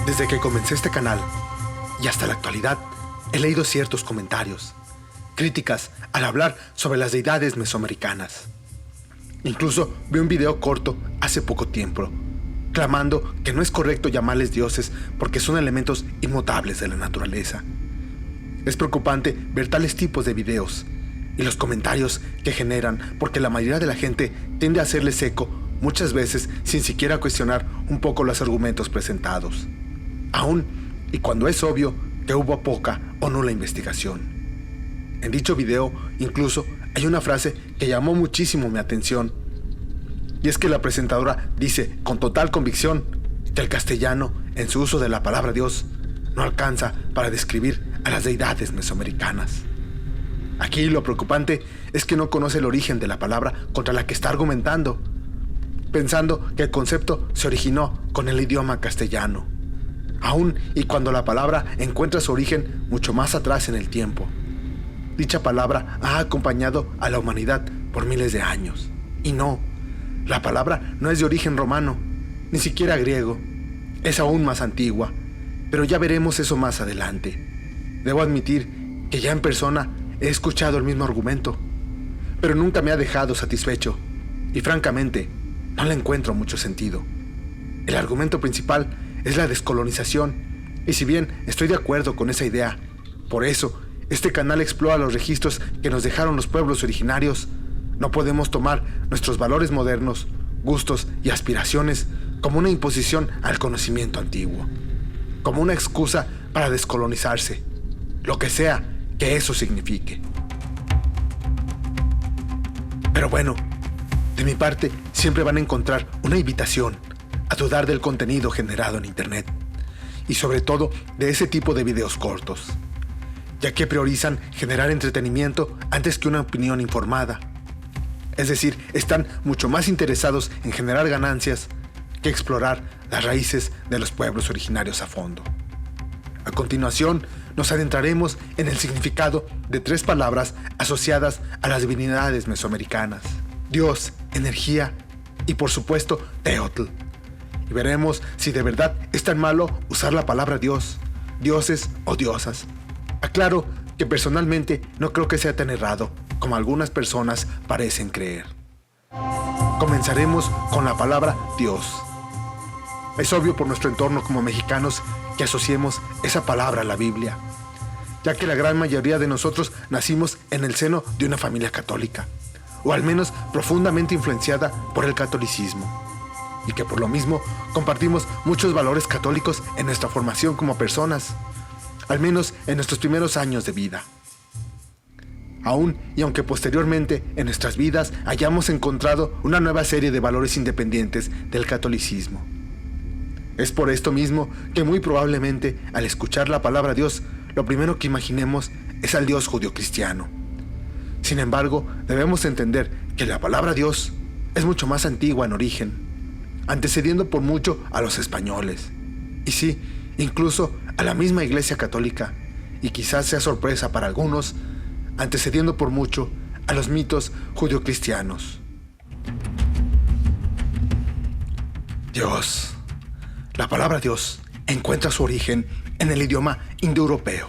Desde que comencé este canal y hasta la actualidad, he leído ciertos comentarios, críticas al hablar sobre las deidades mesoamericanas. Incluso vi un video corto hace poco tiempo, clamando que no es correcto llamarles dioses porque son elementos inmutables de la naturaleza. Es preocupante ver tales tipos de videos y los comentarios que generan porque la mayoría de la gente tiende a hacerles eco muchas veces sin siquiera cuestionar un poco los argumentos presentados, aun y cuando es obvio que hubo poca o nula investigación. En dicho video incluso hay una frase que llamó muchísimo mi atención, y es que la presentadora dice con total convicción que el castellano en su uso de la palabra Dios no alcanza para describir a las deidades mesoamericanas. Aquí lo preocupante es que no conoce el origen de la palabra contra la que está argumentando, pensando que el concepto se originó con el idioma castellano, aun y cuando la palabra encuentra su origen mucho más atrás en el tiempo. Dicha palabra ha acompañado a la humanidad por miles de años. Y no, la palabra no es de origen romano, ni siquiera griego. Es aún más antigua, pero ya veremos eso más adelante. Debo admitir que ya en persona he escuchado el mismo argumento, pero nunca me ha dejado satisfecho, y francamente, no le encuentro mucho sentido. El argumento principal es la descolonización, y si bien estoy de acuerdo con esa idea, por eso este canal explora los registros que nos dejaron los pueblos originarios. No podemos tomar nuestros valores modernos, gustos y aspiraciones como una imposición al conocimiento antiguo, como una excusa para descolonizarse, lo que sea que eso signifique. Pero bueno, de mi parte siempre van a encontrar una invitación a dudar del contenido generado en internet, y sobre todo de ese tipo de videos cortos, ya que priorizan generar entretenimiento antes que una opinión informada. Es decir, están mucho más interesados en generar ganancias que explorar las raíces de los pueblos originarios a fondo. A continuación, nos adentraremos en el significado de 3 palabras asociadas a las divinidades mesoamericanas: Dios, energía y por supuesto Teotl. Y veremos si de verdad es tan malo usar la palabra Dios, dioses o diosas. Aclaro que personalmente no creo que sea tan errado como algunas personas parecen creer. Comenzaremos con la palabra Dios. Es obvio por nuestro entorno como mexicanos que asociemos esa palabra a la Biblia, ya que la gran mayoría de nosotros nacimos en el seno de una familia católica, o al menos profundamente influenciada por el catolicismo, y que por lo mismo compartimos muchos valores católicos en nuestra formación como personas, al menos en nuestros primeros años de vida. Aún y aunque posteriormente en nuestras vidas hayamos encontrado una nueva serie de valores independientes del catolicismo. Es por esto mismo que muy probablemente al escuchar la palabra Dios, lo primero que imaginemos es al Dios judio-cristiano. Sin embargo, debemos entender que la palabra Dios es mucho más antigua en origen, antecediendo por mucho a los españoles, y sí, incluso a la misma Iglesia Católica, y quizás sea sorpresa para algunos, antecediendo por mucho a los mitos judio-cristianos. Dios. La palabra Dios encuentra su origen en el idioma indoeuropeo,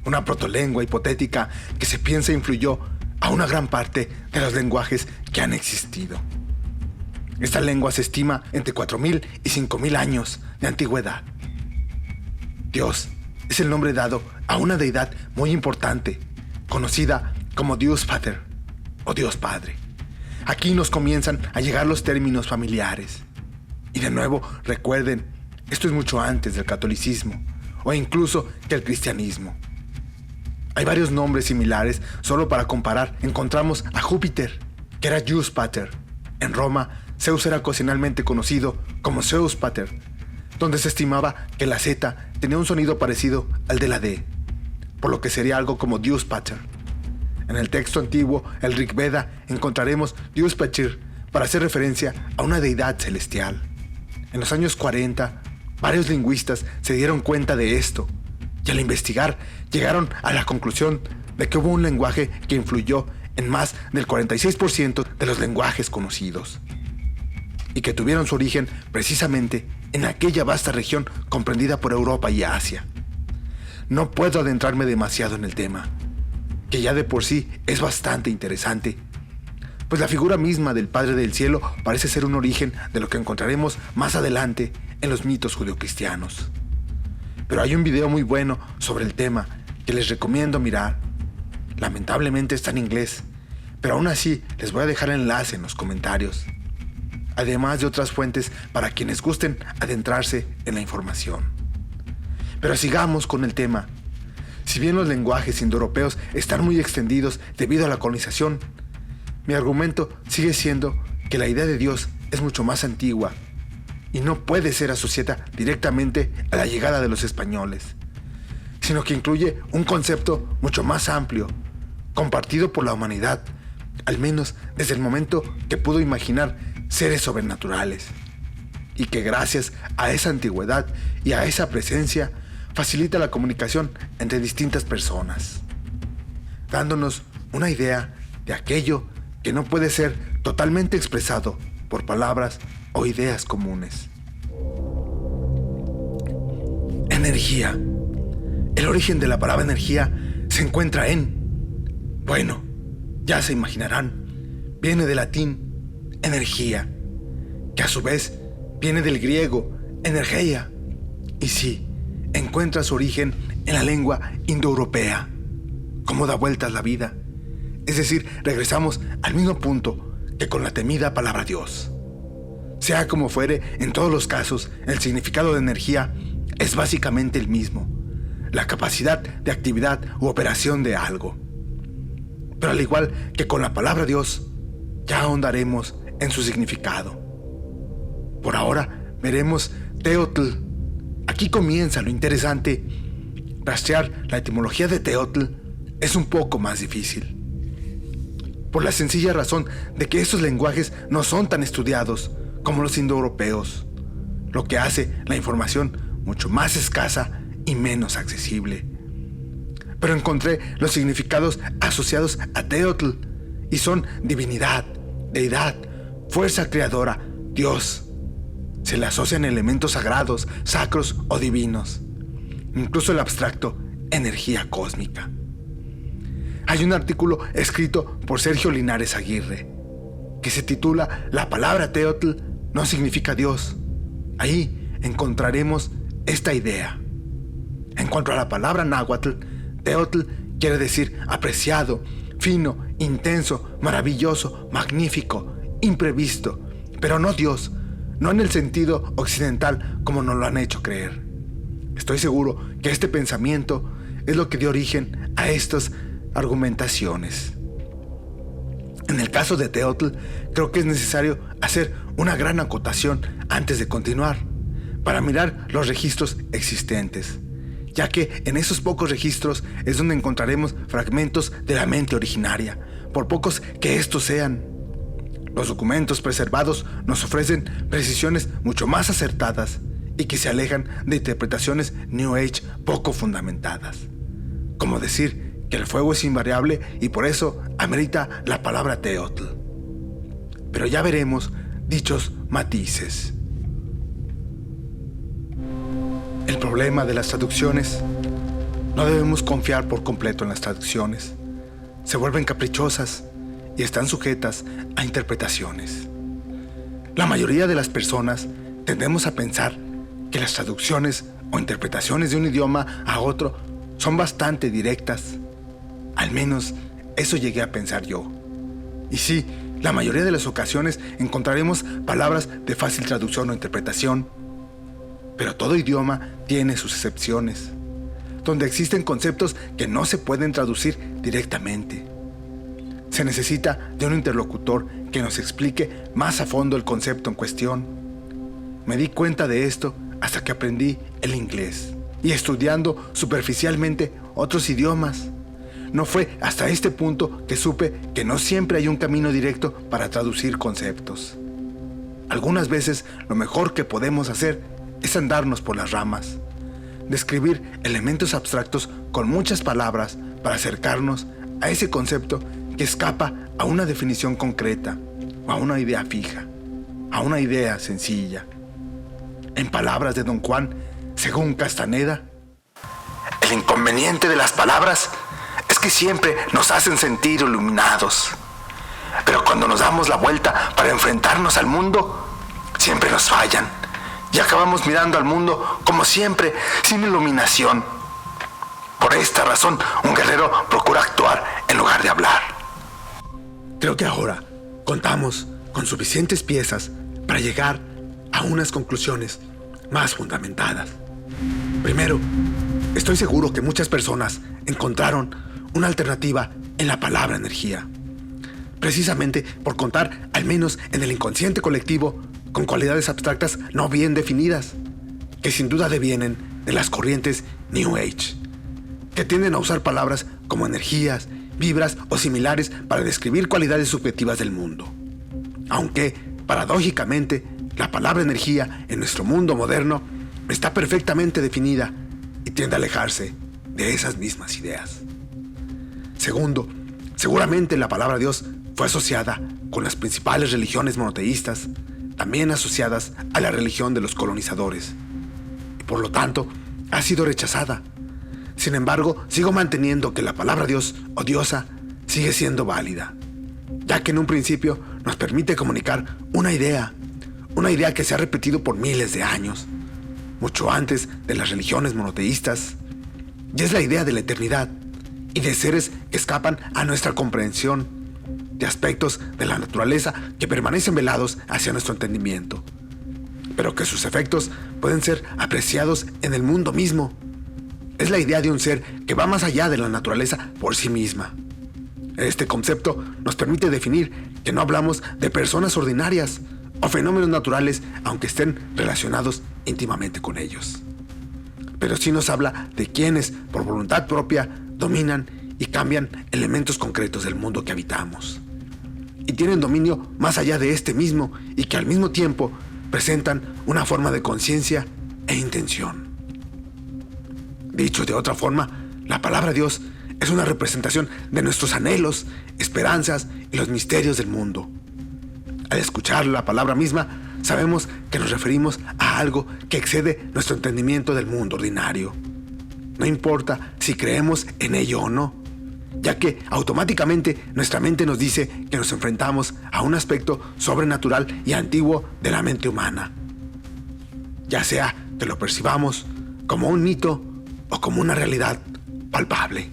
una protolengua hipotética que se piensa influyó a una gran parte de los lenguajes que han existido. Esta lengua se estima entre 4.000 y 5.000 años de antigüedad. Dios es el nombre dado a una deidad muy importante, conocida como Dios Pater o Dios Padre. Aquí nos comienzan a llegar los términos familiares. Y de nuevo, recuerden, esto es mucho antes del catolicismo, o incluso que el cristianismo. Hay varios nombres similares, solo para comparar, encontramos a Júpiter, que era Deus Pater. En Roma, Zeus era ocasionalmente conocido como Zeus Pater, donde se estimaba que la Z tenía un sonido parecido al de la D, por lo que sería algo como Deus Pater. En el texto antiguo, el Rig Veda, encontraremos Deus Pachir para hacer referencia a una deidad celestial. En los años 40, varios lingüistas se dieron cuenta de esto, y al investigar llegaron a la conclusión de que hubo un lenguaje que influyó en más del 46% de los lenguajes conocidos, y que tuvieron su origen precisamente en aquella vasta región comprendida por Europa y Asia. No puedo adentrarme demasiado en el tema, que ya de por sí es bastante interesante, pues la figura misma del Padre del Cielo parece ser un origen de lo que encontraremos más adelante en los mitos judeocristianos. Pero hay un video muy bueno sobre el tema que les recomiendo mirar. Lamentablemente está en inglés, pero aún así les voy a dejar el enlace en los comentarios, además de otras fuentes para quienes gusten adentrarse en la información. Pero sigamos con el tema. Si bien los lenguajes indoeuropeos están muy extendidos debido a la colonización, mi argumento sigue siendo que la idea de Dios es mucho más antigua y no puede ser asociada directamente a la llegada de los españoles, sino que incluye un concepto mucho más amplio, compartido por la humanidad, al menos desde el momento que pudo imaginar seres sobrenaturales, y que gracias a esa antigüedad y a esa presencia facilita la comunicación entre distintas personas, dándonos una idea de aquello que no puede ser totalmente expresado por palabras o ideas comunes. Energía. El origen de la palabra energía se encuentra bueno, ya se imaginarán, viene del latín energía, que a su vez viene del griego energeia, y sí, encuentra su origen en la lengua indoeuropea. ¿Cómo da vueltas la vida? Es decir, regresamos al mismo punto que con la temida palabra Dios. Sea como fuere, en todos los casos, el significado de energía es básicamente el mismo: la capacidad de actividad u operación de algo. Pero al igual que con la palabra Dios, ya ahondaremos en su significado. Por ahora veremos Teotl. Aquí comienza lo interesante. Rastrear la etimología de Teotl es un poco más difícil, por la sencilla razón de que estos lenguajes no son tan estudiados como los indoeuropeos, lo que hace la información mucho más escasa y menos accesible. Pero encontré los significados asociados a Teotl, y son divinidad, deidad, fuerza creadora, Dios. Se le asocian elementos sagrados, sacros o divinos, incluso el abstracto energía cósmica. Hay un artículo escrito por Sergio Linares Aguirre que se titula La palabra Teotl no significa Dios. Ahí encontraremos esta idea. En cuanto a la palabra náhuatl, Teotl quiere decir apreciado, fino, intenso, maravilloso, magnífico, imprevisto, pero no Dios, no en el sentido occidental como nos lo han hecho creer. Estoy seguro que este pensamiento es lo que dio origen a estas argumentaciones. En el caso de Teotl, creo que es necesario hacer una gran acotación antes de continuar, para mirar los registros existentes, ya que en esos pocos registros es donde encontraremos fragmentos de la mente originaria, por pocos que estos sean. Los documentos preservados nos ofrecen precisiones mucho más acertadas y que se alejan de interpretaciones New Age poco fundamentadas, como decir que el fuego es invariable y por eso amerita la palabra Teotl. Pero ya veremos dichos matices. El problema de las traducciones: no debemos confiar por completo en las traducciones. Se vuelven caprichosas y están sujetas a interpretaciones. La mayoría de las personas tendemos a pensar que las traducciones o interpretaciones de un idioma a otro son bastante directas. Al menos eso llegué a pensar yo. Y sí, la mayoría de las ocasiones encontraremos palabras de fácil traducción o interpretación, pero todo idioma tiene sus excepciones, donde existen conceptos que no se pueden traducir directamente. Se necesita de un interlocutor que nos explique más a fondo el concepto en cuestión. Me di cuenta de esto hasta que aprendí el inglés y estudiando superficialmente otros idiomas. No fue hasta este punto que supe que no siempre hay un camino directo para traducir conceptos. Algunas veces lo mejor que podemos hacer es andarnos por las ramas, describir elementos abstractos con muchas palabras para acercarnos a ese concepto que escapa a una definición concreta o a una idea fija, a una idea sencilla. En palabras de Don Juan, según Castaneda, el inconveniente de las palabras es que siempre nos hacen sentir iluminados. Pero cuando nos damos la vuelta para enfrentarnos al mundo, siempre nos fallan. Y acabamos mirando al mundo, como siempre, sin iluminación. Por esta razón, un guerrero procura actuar en lugar de hablar. Creo que ahora contamos con suficientes piezas para llegar a unas conclusiones más fundamentadas. Primero, estoy seguro que muchas personas encontraron una alternativa en la palabra energía, precisamente por contar, al menos en el inconsciente colectivo, con cualidades abstractas no bien definidas, que sin duda devienen de las corrientes New Age, que tienden a usar palabras como energías, vibras o similares para describir cualidades subjetivas del mundo. Aunque, paradójicamente, la palabra energía en nuestro mundo moderno está perfectamente definida y tiende a alejarse de esas mismas ideas. Segundo, seguramente la palabra Dios fue asociada con las principales religiones monoteístas, también asociadas a la religión de los colonizadores, y por lo tanto ha sido rechazada. Sin embargo, sigo manteniendo que la palabra Dios o diosa sigue siendo válida, ya que en un principio nos permite comunicar una idea que se ha repetido por miles de años, mucho antes de las religiones monoteístas, y es la idea de la eternidad y de seres que escapan a nuestra comprensión, de aspectos de la naturaleza que permanecen velados hacia nuestro entendimiento, pero que sus efectos pueden ser apreciados en el mundo mismo. Es la idea de un ser que va más allá de la naturaleza por sí misma. Este concepto nos permite definir que no hablamos de personas ordinarias o fenómenos naturales, aunque estén relacionados íntimamente con ellos. Pero sí nos habla de quienes, por voluntad propia, dominan y cambian elementos concretos del mundo que habitamos, y tienen dominio más allá de este mismo, y que al mismo tiempo presentan una forma de conciencia e intención. Dicho de otra forma, la palabra Dios es una representación de nuestros anhelos, esperanzas y los misterios del mundo. Al escuchar la palabra misma, sabemos que nos referimos a algo que excede nuestro entendimiento del mundo ordinario. No importa si creemos en ello o no, ya que automáticamente nuestra mente nos dice que nos enfrentamos a un aspecto sobrenatural y antiguo de la mente humana, ya sea que lo percibamos como un mito o como una realidad palpable.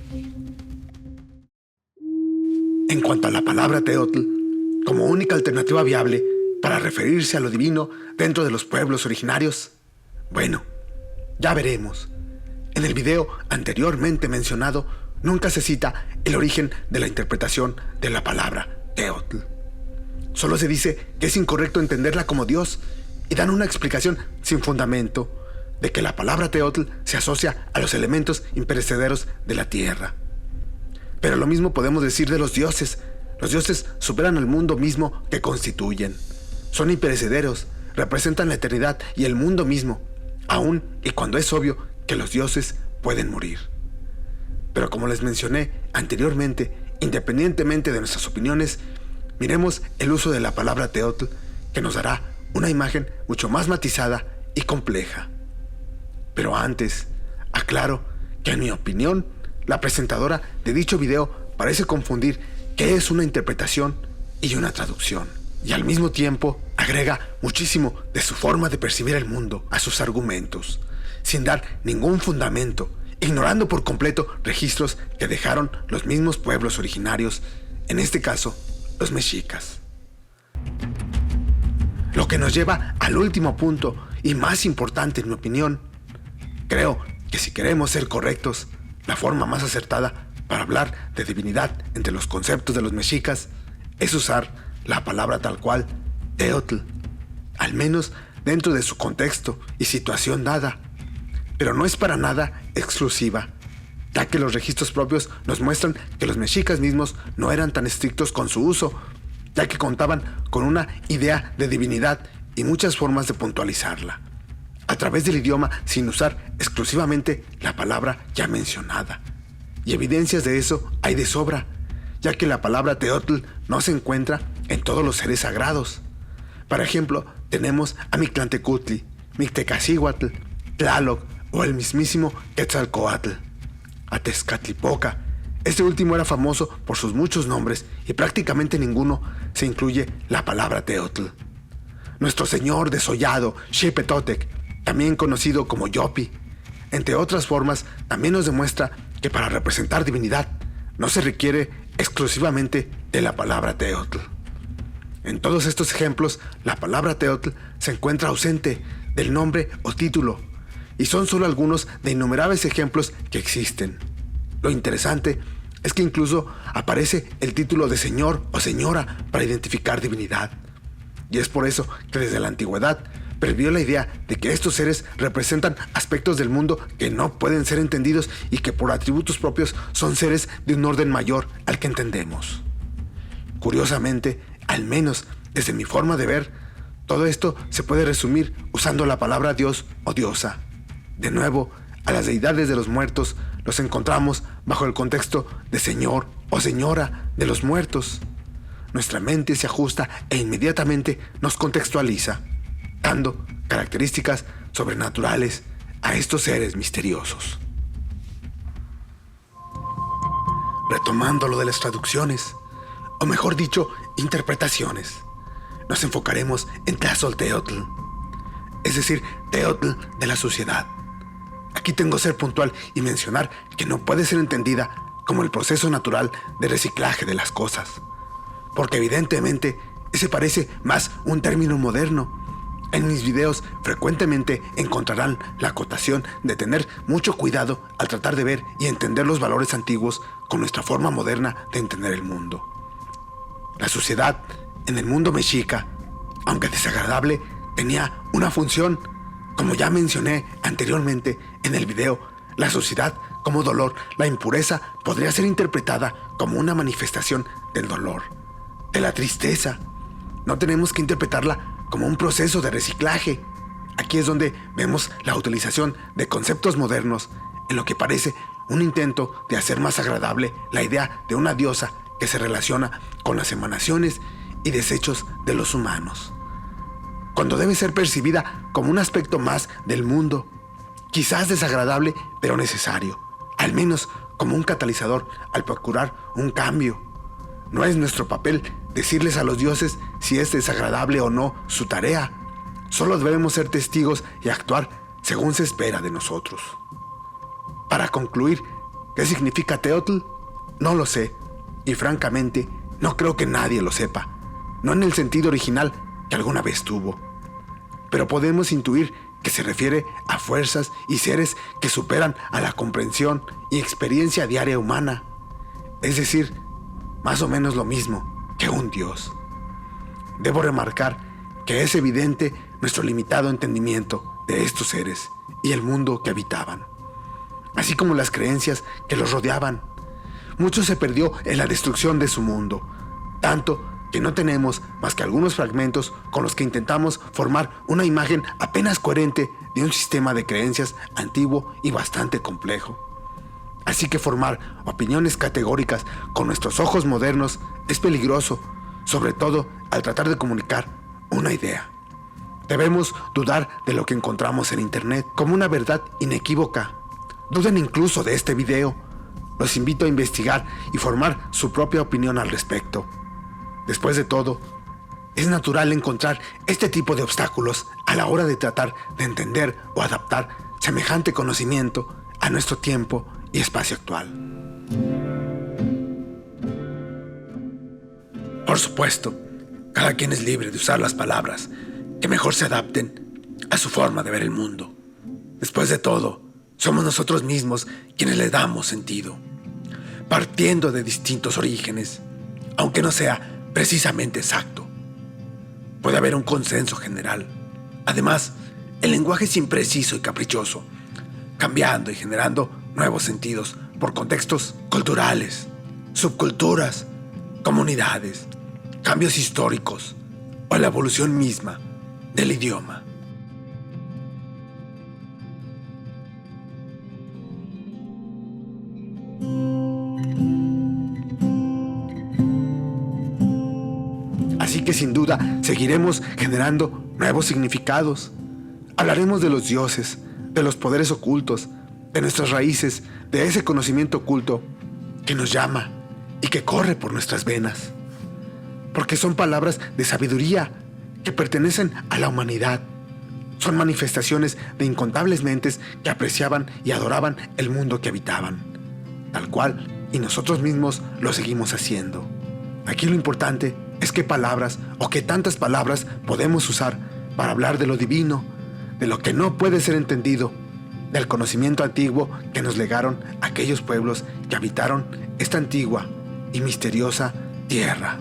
En cuanto a la palabra Teotl, como única alternativa viable para referirse a lo divino dentro de los pueblos originarios, bueno, ya veremos. En el video anteriormente mencionado, nunca se cita el origen de la interpretación de la palabra Teotl. Solo se dice que es incorrecto entenderla como Dios y dan una explicación sin fundamento de que la palabra Teotl se asocia a los elementos imperecederos de la tierra. Pero lo mismo podemos decir de los dioses. Los dioses superan al mundo mismo que constituyen. Son imperecederos, representan la eternidad y el mundo mismo, aun y cuando es obvio que los dioses pueden morir. Pero como les mencioné anteriormente, independientemente de nuestras opiniones, miremos el uso de la palabra Teotl, que nos dará una imagen mucho más matizada y compleja. Pero antes, aclaro que en mi opinión, la presentadora de dicho video parece confundir qué es una interpretación y una traducción, y al mismo tiempo agrega muchísimo de su forma de percibir el mundo a sus argumentos, sin dar ningún fundamento, ignorando por completo registros que dejaron los mismos pueblos originarios, en este caso, los mexicas. Lo que nos lleva al último punto y más importante en mi opinión. Creo que si queremos ser correctos, la forma más acertada para hablar de divinidad entre los conceptos de los mexicas es usar la palabra tal cual, Teotl, al menos dentro de su contexto y situación dada. Pero no es para nada exclusiva, ya que los registros propios nos muestran que los mexicas mismos no eran tan estrictos con su uso, ya que contaban con una idea de divinidad y muchas formas de puntualizarla, a través del idioma sin usar exclusivamente la palabra ya mencionada. Y evidencias de eso hay de sobra, ya que la palabra Teotl no se encuentra en todos los seres sagrados. Por ejemplo, tenemos a Mictlantecutli, Mictecacihuatl, Tlaloc o el mismísimo Quetzalcóatl. A Tezcatlipoca. Este último era famoso por sus muchos nombres y prácticamente ninguno se incluye la palabra Teotl. Nuestro señor desollado, Xipetotec, también conocido como Yopi, entre otras formas, también nos demuestra que para representar divinidad no se requiere exclusivamente de la palabra Teotl. En todos estos ejemplos, la palabra Teotl se encuentra ausente del nombre o título, y son solo algunos de innumerables ejemplos que existen. Lo interesante es que incluso aparece el título de señor o señora para identificar divinidad. Y es por eso que desde la antigüedad previó la idea de que estos seres representan aspectos del mundo que no pueden ser entendidos y que por atributos propios son seres de un orden mayor al que entendemos. Curiosamente, al menos desde mi forma de ver, todo esto se puede resumir usando la palabra Dios o diosa. De nuevo, a las deidades de los muertos los encontramos bajo el contexto de señor o señora de los muertos. Nuestra mente se ajusta e inmediatamente nos contextualiza, dando características sobrenaturales a estos seres misteriosos. Retomando lo de las traducciones, o mejor dicho, interpretaciones, nos enfocaremos en Tlazolteotl, es decir, Teotl de la suciedad. Aquí tengo que ser puntual y mencionar que no puede ser entendida como el proceso natural de reciclaje de las cosas, porque evidentemente ese parece más un término moderno. En mis videos frecuentemente encontrarán la acotación de tener mucho cuidado al tratar de ver y entender los valores antiguos con nuestra forma moderna de entender el mundo. La suciedad en el mundo mexica, aunque desagradable, tenía una función. Como ya mencioné anteriormente en el video, la suciedad como dolor, la impureza podría ser interpretada como una manifestación del dolor, de la tristeza. No tenemos que interpretarla como un proceso de reciclaje. Aquí es donde vemos la utilización de conceptos modernos en lo que parece un intento de hacer más agradable la idea de una diosa que se relaciona con las emanaciones y desechos de los humanos, cuando debe ser percibida como un aspecto más del mundo, quizás desagradable pero necesario, al menos como un catalizador al procurar un cambio. No es nuestro papel decirles a los dioses si es desagradable o no su tarea. Solo debemos ser testigos y actuar según se espera de nosotros. Para concluir, ¿qué significa Teotl? No lo sé, y francamente no creo que nadie lo sepa, no en el sentido original que alguna vez tuvo. Pero podemos intuir que se refiere a fuerzas y seres que superan a la comprensión y experiencia diaria humana, es decir, más o menos lo mismo que un dios. Debo remarcar que es evidente nuestro limitado entendimiento de estos seres y el mundo que habitaban, así como las creencias que los rodeaban. Mucho se perdió en la destrucción de su mundo, tanto que no tenemos más que algunos fragmentos con los que intentamos formar una imagen apenas coherente de un sistema de creencias antiguo y bastante complejo. Así que formar opiniones categóricas con nuestros ojos modernos es peligroso, sobre todo al tratar de comunicar una idea. Debemos dudar de lo que encontramos en internet como una verdad inequívoca. Duden incluso de este video. Los invito a investigar y formar su propia opinión al respecto. Después de todo, es natural encontrar este tipo de obstáculos a la hora de tratar de entender o adaptar semejante conocimiento a nuestro tiempo y espacio actual. Por supuesto, cada quien es libre de usar las palabras que mejor se adapten a su forma de ver el mundo. Después de todo, somos nosotros mismos quienes le damos sentido, partiendo de distintos orígenes, aunque no sea precisamente exacto. Puede haber un consenso general. Además, el lenguaje es impreciso y caprichoso, cambiando y generando nuevos sentidos por contextos culturales, subculturas, comunidades, cambios históricos o la evolución misma del idioma. Así que sin duda seguiremos generando nuevos significados. Hablaremos de los dioses, de los poderes ocultos, de nuestras raíces, de ese conocimiento oculto que nos llama y que corre por nuestras venas. Porque son palabras de sabiduría que pertenecen a la humanidad. Son manifestaciones de incontables mentes que apreciaban y adoraban el mundo que habitaban, tal cual, y nosotros mismos lo seguimos haciendo. Aquí lo importante es qué palabras o qué tantas palabras podemos usar para hablar de lo divino, de lo que no puede ser entendido, del conocimiento antiguo que nos legaron aquellos pueblos que habitaron esta antigua y misteriosa tierra.